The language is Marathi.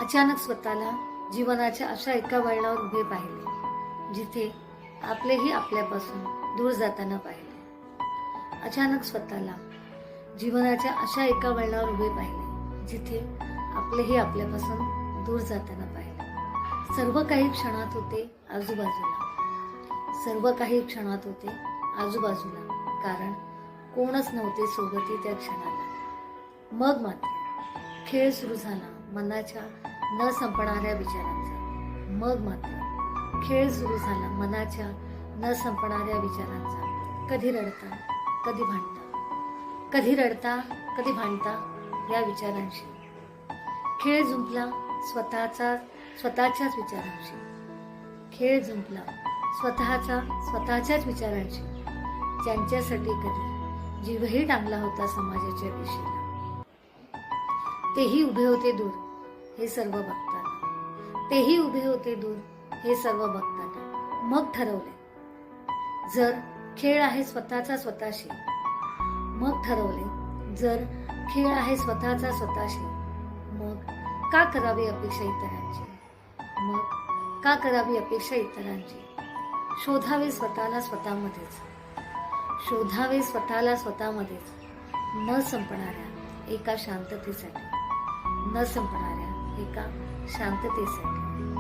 अचानक स्वतःला जीवनाच्या अशा एका वळणावर उभे पाहिले जिथे आपलेही आपल्यापासून दूर जाताना पाहिले. अचानक स्वतःला जीवनाच्या अशा एका वळणावर उभे पाहिले जिथे आपलेही आपल्यापासून दूर जाताना पाहिले. सर्व काही क्षणात होते आजूबाजूला, सर्व काही क्षणात होते आजूबाजूला, कारण कोणच नव्हते सोबती त्या क्षणाला. मग मात्र खेळ सुरू झाला मनाच्या न संपणाऱ्या विचारांचा. मग मात्र खेळ सुरू झाला मनाच्या न संपणाऱ्या विचारांचा. कधी रडता कधी भांडता, कधी रडता कधी भांडता या विचारांशी. खेळ जुंपला स्वतःच्याच विचारांशी. खेळ जुंपला स्वतःच्याच विचारांशी, ज्यांच्यासाठी कधी जीवही टांगला होता समाजाच्या दिशेला. तेही उभे होते दूर हे सर्व बघताना, तेही उभे होते दूर हे सर्व बघताना. मग ठरवले जर खेळ आहे स्वतःचा स्वतःशी, मग ठरवले जर खेळ आहे स्वतःचा स्वतःशी, मग का करावी अपेक्षा इतरांची, मग का करावी अपेक्षा इतरांची. शोधावे स्वतःला स्वतःमध्येच, शोधावे स्वतःला स्वतःमध्येच, न संपणाऱ्या एका शांततेसाठी, न संपणाऱ्या एका शांततेसाठी.